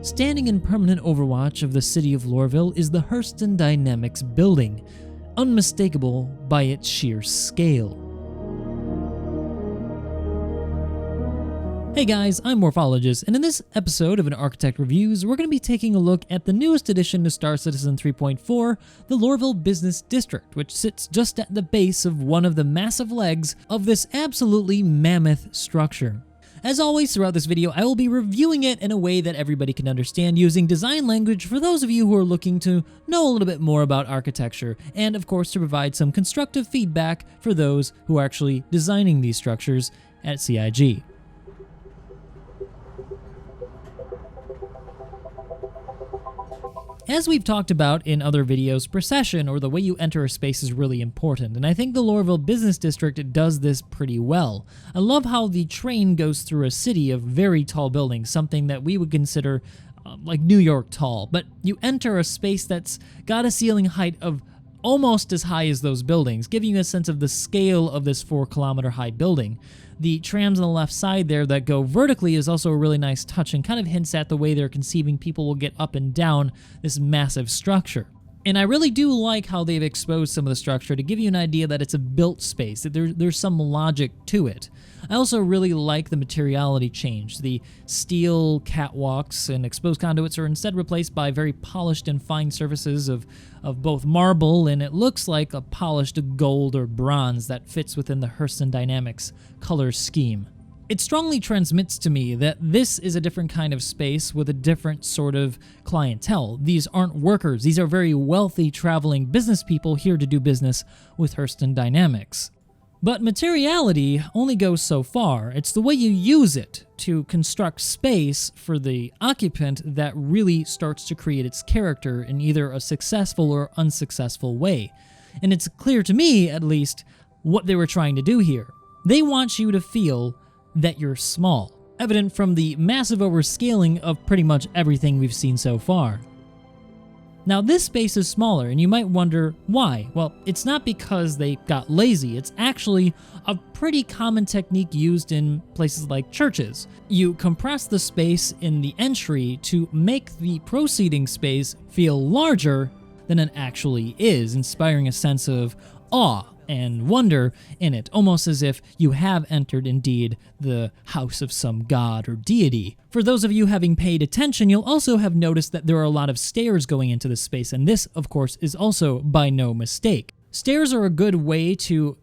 Standing in permanent overwatch of the city of Lorville is the Hurston Dynamics building, unmistakable by its sheer scale. Hey guys, I'm Morphologist, and in this episode of An Architect Reviews, we're going to be taking a look at the newest addition to Star Citizen 3.4, the Lorville Business District, which sits just at the base of one of the massive legs of this absolutely mammoth structure. As always, throughout this video, I will be reviewing it in a way that everybody can understand using design language for those of you who are looking to know a little bit more about architecture, and of course to provide some constructive feedback for those who are actually designing these structures at CIG. As we've talked about in other videos, procession, or the way you enter a space, is really important, and I think the Lorville Business District does this pretty well. I love how the train goes through a city of very tall buildings, something that we would consider like New York tall, but you enter a space that's got a ceiling height of almost as high as those buildings, giving you a sense of the scale of this 4-kilometer high building. The trams on the left side there that go vertically is also a really nice touch and kind of hints at the way they're conceiving people will get up and down this massive structure. And I really do like how they've exposed some of the structure to give you an idea that it's a built space, that there's some logic to it. I also really like the materiality change. The steel catwalks and exposed conduits are instead replaced by very polished and fine surfaces of both marble, and it looks like a polished gold or bronze that fits within the Hurston Dynamics color scheme. It strongly transmits to me that this is a different kind of space with a different sort of clientele. These aren't workers. These are very wealthy traveling business people here to do business with Hurston Dynamics. But materiality only goes so far. It's the way you use it to construct space for the occupant that really starts to create its character in either a successful or unsuccessful way. And it's clear to me, at least, what they were trying to do here. They want you to feel that you're small, evident from the massive overscaling of pretty much everything we've seen so far. Now, this space is smaller, and you might wonder why. Well, it's not because they got lazy. It's actually a pretty common technique used in places like churches. You compress the space in the entry to make the proceeding space feel larger than it actually is, inspiring a sense of awe and wonder in it, almost as if you have entered indeed the house of some god or deity. For those of you having paid attention, you'll also have noticed that there are a lot of stairs going into this space, and this, of course, is also by no mistake. Stairs are a good way to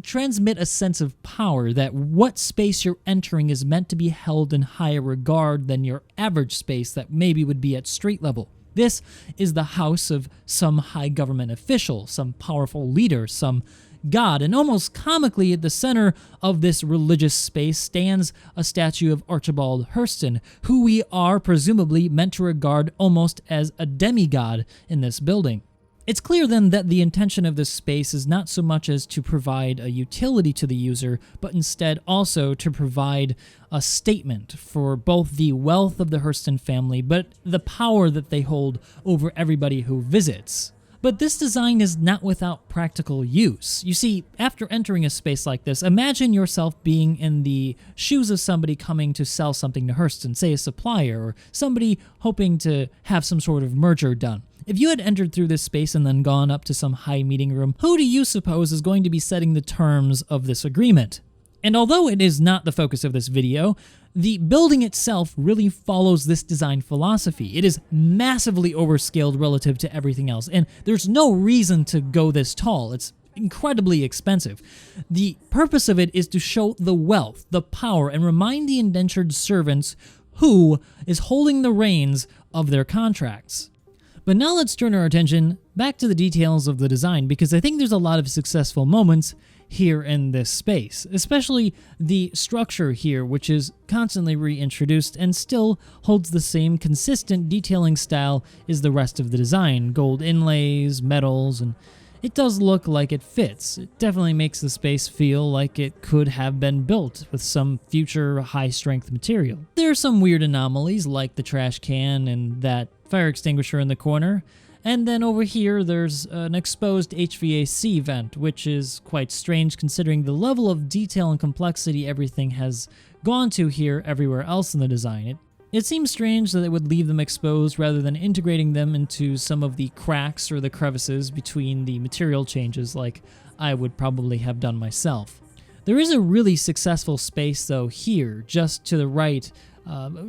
transmit a sense of power, that what space you're entering is meant to be held in higher regard than your average space that maybe would be at street level. This is the house of some high government official, some powerful leader, some god, and almost comically at the center of this religious space stands a statue of Archibald Hurston, who we are presumably meant to regard almost as a demigod in this building. It's clear then that the intention of this space is not so much as to provide a utility to the user, but instead also to provide a statement for both the wealth of the Hurston family, but the power that they hold over everybody who visits. But this design is not without practical use. You see, after entering a space like this, imagine yourself being in the shoes of somebody coming to sell something to Hurston, say a supplier, or somebody hoping to have some sort of merger done. If you had entered through this space and then gone up to some high meeting room, who do you suppose is going to be setting the terms of this agreement? And although it is not the focus of this video, the building itself really follows this design philosophy. It is massively overscaled relative to everything else, and there's no reason to go this tall. It's incredibly expensive. The purpose of it is to show the wealth, the power, and remind the indentured servants who is holding the reins of their contracts. But now let's turn our attention back to the details of the design, because I think there's a lot of successful moments here in this space, especially the structure here, which is constantly reintroduced and still holds the same consistent detailing style as the rest of the design. Gold inlays, metals, and it does look like it fits. It definitely makes the space feel like it could have been built with some future high-strength material. There are some weird anomalies, like the trash can and that fire extinguisher in the corner. And then over here, there's an exposed HVAC vent, which is quite strange considering the level of detail and complexity everything has gone to here everywhere else in the design. It seems strange that it would leave them exposed rather than integrating them into some of the cracks or the crevices between the material changes like I would probably have done myself. There is a really successful space though here, just to the right,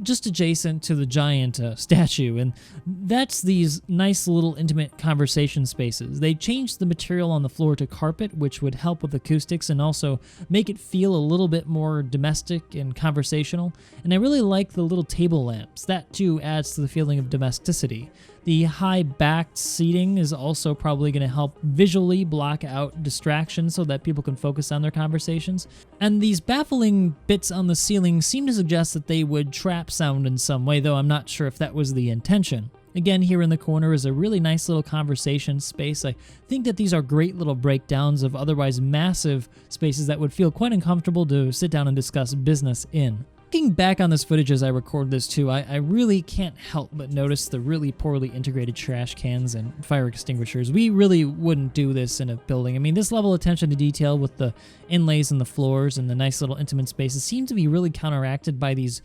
just adjacent to the giant statue, and that's these nice little intimate conversation spaces. They changed the material on the floor to carpet, which would help with acoustics and also make it feel a little bit more domestic and conversational, and I really like the little table lamps. That too adds to the feeling of domesticity. The high-backed seating is also probably going to help visually block out distractions so that people can focus on their conversations. And these baffling bits on the ceiling seem to suggest that they would trap sound in some way, though I'm not sure if that was the intention. Again, here in the corner is a really nice little conversation space. I think that these are great little breakdowns of otherwise massive spaces that would feel quite uncomfortable to sit down and discuss business in. Looking back on this footage as I record this too, I really can't help but notice the really poorly integrated trash cans and fire extinguishers. We really wouldn't do this in a building. I mean, this level of attention to detail with the inlays in the floors and the nice little intimate spaces seem to be really counteracted by these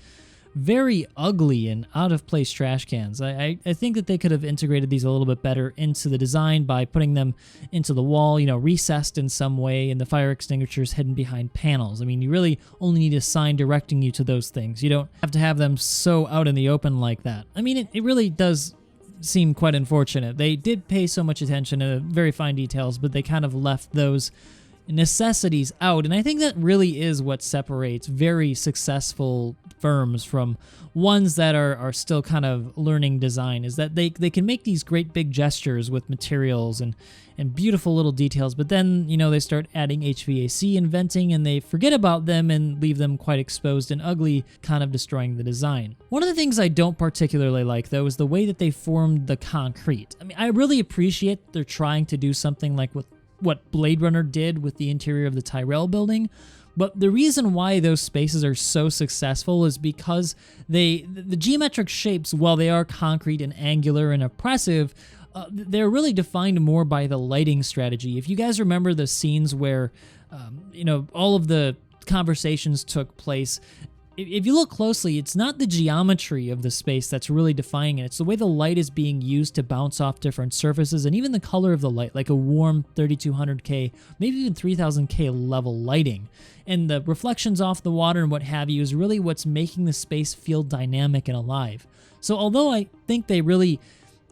very ugly and out-of-place trash cans. I think that they could have integrated these a little bit better into the design by putting them into the wall, recessed in some way, and the fire extinguishers hidden behind panels. I mean, you really only need a sign directing you to those things. You don't have to have them so out in the open like that. I mean, it really does seem quite unfortunate. They did pay so much attention to very fine details, but they kind of left those necessities out, and I think that really is what separates very successful firms from ones that are still kind of learning design, is that they can make these great big gestures with materials and beautiful little details, but then they start adding HVAC and venting and they forget about them and leave them quite exposed and ugly, kind of destroying the design. One of the things I don't particularly like though is the way that they formed the concrete. I mean, I really appreciate they're trying to do something like what Blade Runner did with the interior of the Tyrell building, but the reason why those spaces are so successful is because the geometric shapes, while they are concrete and angular and oppressive, they're really defined more by the lighting strategy. If you guys remember the scenes where all of the conversations took place, if you look closely, it's not the geometry of the space that's really defining it. It's the way the light is being used to bounce off different surfaces, and even the color of the light, like a warm 3200K, maybe even 3000K level lighting. And the reflections off the water and what have you is really what's making the space feel dynamic and alive. So although I think they really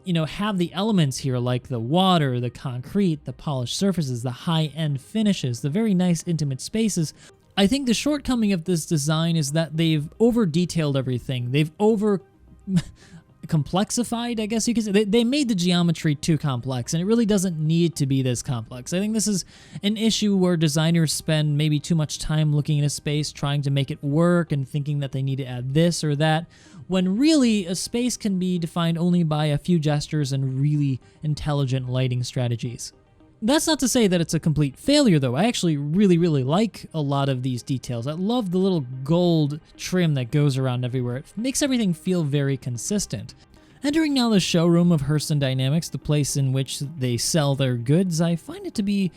have the elements here like the water, the concrete, the polished surfaces, the high-end finishes, the very nice intimate spaces, I think the shortcoming of this design is that they've over-detailed everything. They've over-complexified, I guess you could say. They made the geometry too complex, and it really doesn't need to be this complex. I think this is an issue where designers spend maybe too much time looking at a space, trying to make it work, and thinking that they need to add this or that, when really a space can be defined only by a few gestures and really intelligent lighting strategies. That's not to say that it's a complete failure, though. I actually really, really like a lot of these details. I love the little gold trim that goes around everywhere. It makes everything feel very consistent. Entering now the showroom of Hurston Dynamics, the place in which they sell their goods, I find it to be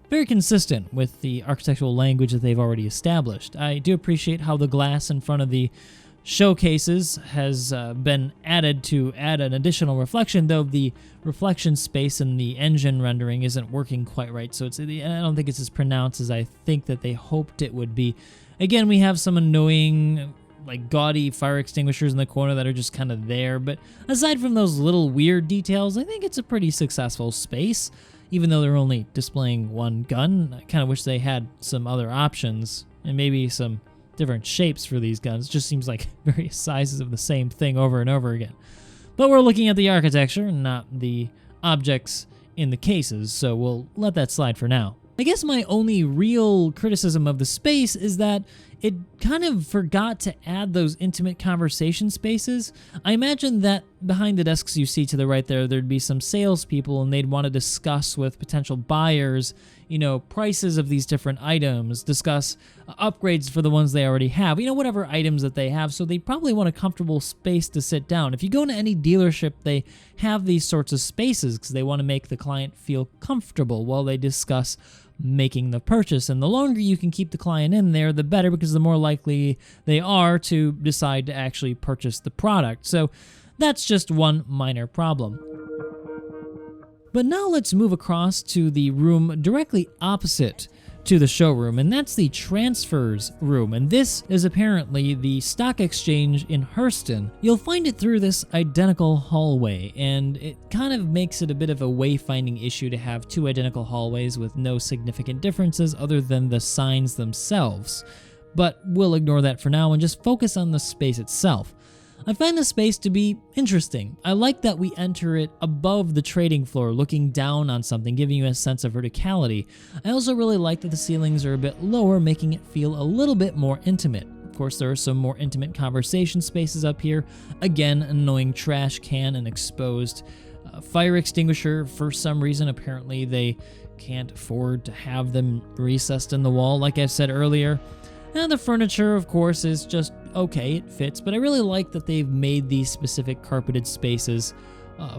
very consistent with the architectural language that they've already established. I do appreciate how the glass in front of the showcases has been added to add an additional reflection, though the reflection space in the engine rendering isn't working quite right, so I don't think it's as pronounced as I think that they hoped it would be. Again, we have some annoying, gaudy fire extinguishers in the corner that are just kind of there, but aside from those little weird details, I think it's a pretty successful space. Even though they're only displaying one gun, I kind of wish they had some other options and maybe some different shapes for these guns. It just seems like various sizes of the same thing over and over again. But we're looking at the architecture, not the objects in the cases, so we'll let that slide for now. I guess my only real criticism of the space is that it kind of forgot to add those intimate conversation spaces. I imagine that behind the desks you see to the right there'd be some salespeople and they'd want to discuss with potential buyers, prices of these different items, discuss upgrades for the ones they already have, whatever items that they have. So they probably want a comfortable space to sit down. If you go into any dealership, they have these sorts of spaces because they want to make the client feel comfortable while they discuss making the purchase. And the longer you can keep the client in there, the better, because the more likely they are to decide to actually purchase the product. So that's just one minor problem. But now let's move across to the room directly opposite to the showroom, and that's the transfers room, and this is apparently the stock exchange in Hurston. You'll find it through this identical hallway, and it kind of makes it a bit of a wayfinding issue to have two identical hallways with no significant differences other than the signs themselves. But we'll ignore that for now and just focus on the space itself. I find the space to be interesting. I like that we enter it above the trading floor, looking down on something, giving you a sense of verticality. I also really like that the ceilings are a bit lower, making it feel a little bit more intimate. Of course, there are some more intimate conversation spaces up here. Again, an annoying trash can and exposed fire extinguisher. For some reason, apparently they can't afford to have them recessed in the wall, like I said earlier. And the furniture, of course, is just okay, it fits, but I really like that they've made these specific carpeted spaces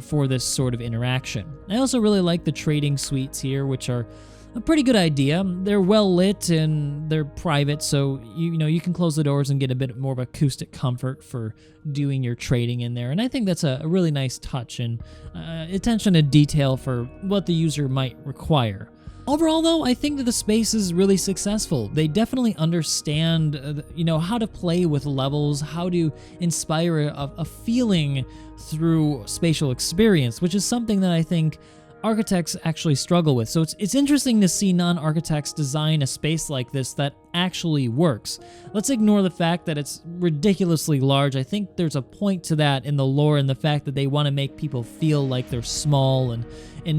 for this sort of interaction. I also really like the trading suites here, which are a pretty good idea. They're well lit and they're private, so you can close the doors and get a bit more of acoustic comfort for doing your trading in there. And I think that's a really nice touch and attention to detail for what the user might require. Overall, though, I think that the space is really successful. They definitely understand, how to play with levels, how to inspire a feeling through spatial experience, which is something that I think architects actually struggle with. So it's interesting to see non-architects design a space like this that actually works. Let's ignore the fact that it's ridiculously large. I think there's a point to that in the lore and the fact that they want to make people feel like they're small and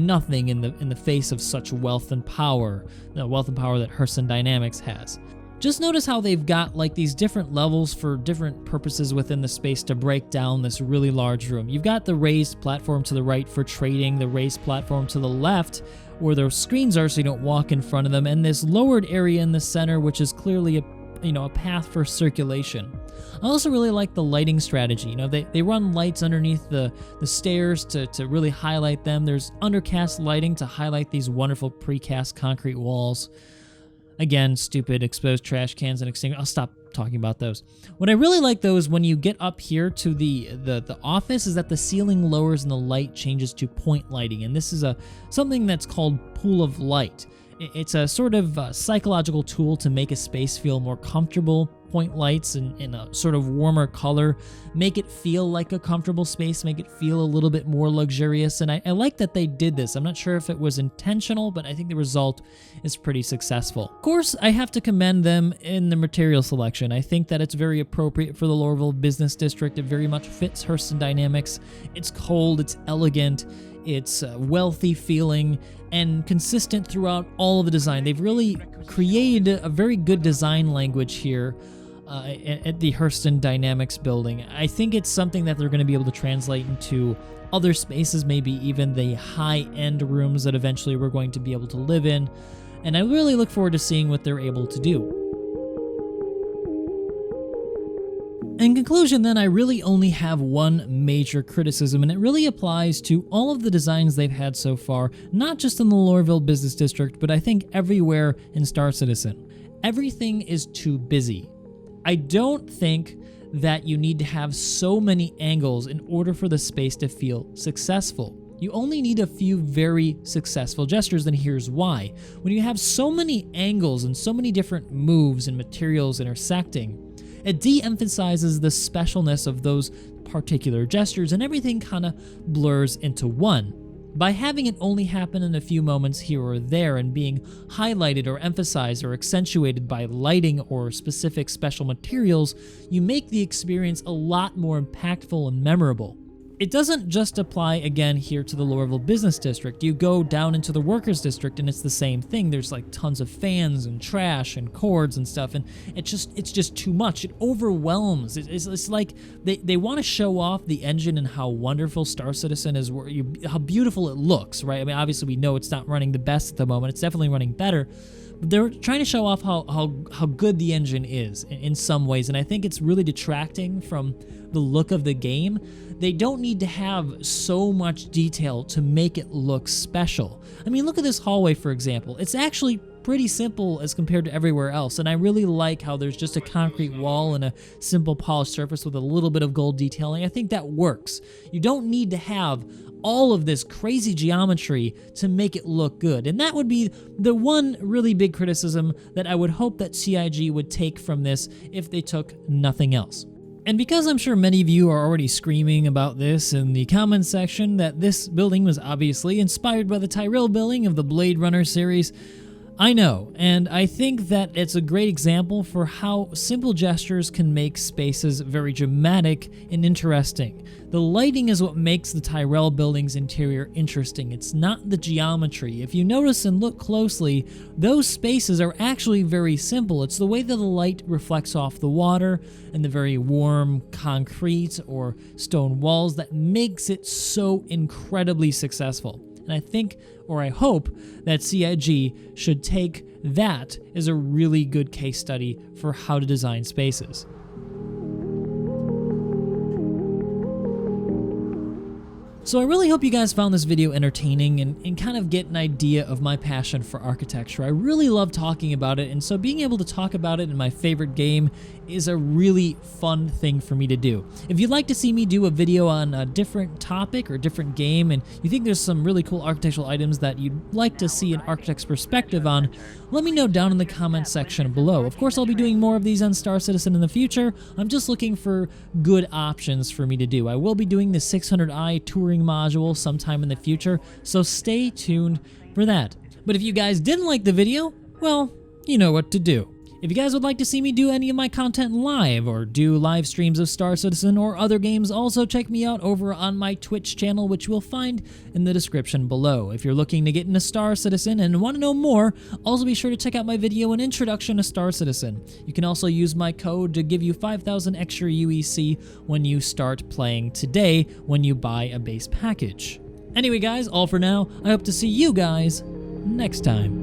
nothing in the face of such wealth and power, the wealth and power that Hurston Dynamics has. Just notice how they've got like these different levels for different purposes within the space to break down this really large room. You've got the raised platform to the right for trading, the raised platform to the left where their screens are so you don't walk in front of them, and this lowered area in the center, which is clearly a path for circulation. I also really like the lighting strategy. They run lights underneath the stairs to really highlight them. There's undercast lighting to highlight these wonderful precast concrete walls. Again, stupid exposed trash cans and extinguishers. I'll stop talking about those. What I really like, though, is when you get up here to the office, is that the ceiling lowers and the light changes to point lighting. And this is something that's called pool of light. It's a sort of psychological tool to make a space feel more comfortable. Point lights in a sort of warmer color make it feel like a comfortable space, make it feel a little bit more luxurious, and I like that they did this. I'm not sure if it was intentional, but I think the result is pretty successful. Of course, I have to commend them in the material selection. I think that it's very appropriate for the Lorville Business District. It very much fits Hurston Dynamics. It's cold, it's elegant, it's wealthy feeling, and consistent throughout all of the design. They've really created a very good design language here at the Hurston Dynamics building. I think it's something that they're going to be able to translate into other spaces, maybe even the high-end rooms that eventually we're going to be able to live in, and I really look forward to seeing what they're able to do. In conclusion, then, I really only have one major criticism, and it really applies to all of the designs they've had so far, not just in the Lorville Business District, but I think everywhere in Star Citizen. Everything is too busy. I don't think that you need to have so many angles in order for the space to feel successful. You only need a few very successful gestures, and here's why. When you have so many angles and so many different moves and materials intersecting, it de-emphasizes the specialness of those particular gestures, and everything kind of blurs into one. By having it only happen in a few moments here or there and being highlighted or emphasized or accentuated by lighting or specific special materials, you make the experience a lot more impactful and memorable. It doesn't just apply, again, here to the Lorville Business District. You go down into the Workers District and it's the same thing. There's like tons of fans and trash and cords and stuff, and it's just too much. It overwhelms. It's like they want to show off the engine and how wonderful Star Citizen is, how beautiful it looks, right? I mean, obviously we know it's not running the best at the moment. It's definitely running better. But they're trying to show off how good the engine is in some ways, and I think it's really detracting from the look of the game. They don't need to have so much detail to make it look special. I mean, look at this hallway, for example. It's actually pretty simple as compared to everywhere else, and I really like how there's just a concrete wall and a simple polished surface with a little bit of gold detailing. I think that works. You don't need to have all of this crazy geometry to make it look good, and that would be the one really big criticism that I would hope that CIG would take from this if they took nothing else. And because I'm sure many of you are already screaming about this in the comments section, that this building was obviously inspired by the Tyrell building of the Blade Runner series, I know, and I think that it's a great example for how simple gestures can make spaces very dramatic and interesting. The lighting is what makes the Tyrell building's interior interesting. It's not the geometry. If you notice and look closely, those spaces are actually very simple. It's the way that the light reflects off the water and the very warm concrete or stone walls that makes it so incredibly successful. And I think, or I hope, that CIG should take that as a really good case study for how to design spaces. So I really hope you guys found this video entertaining and kind of get an idea of my passion for architecture. I really love talking about it, and so being able to talk about it in my favorite game is a really fun thing for me to do. If you'd like to see me do a video on a different topic or different game, and you think there's some really cool architectural items that you'd like to see an architect's perspective on, let me know down in the comments section below. Of course, I'll be doing more of these on Star Citizen in the future. I'm just looking for good options for me to do. I will be doing the 600i touring module sometime in the future, so stay tuned for that. But if you guys didn't like the video, well, you know what to do. If you guys would like to see me do any of my content live or do live streams of Star Citizen or other games, also check me out over on my Twitch channel, which you'll find in the description below. If you're looking to get into Star Citizen and want to know more, also be sure to check out my video, An Introduction to Star Citizen. You can also use my code to give you 5,000 extra UEC when you start playing today when you buy a base package. Anyway guys, all for now. I hope to see you guys next time.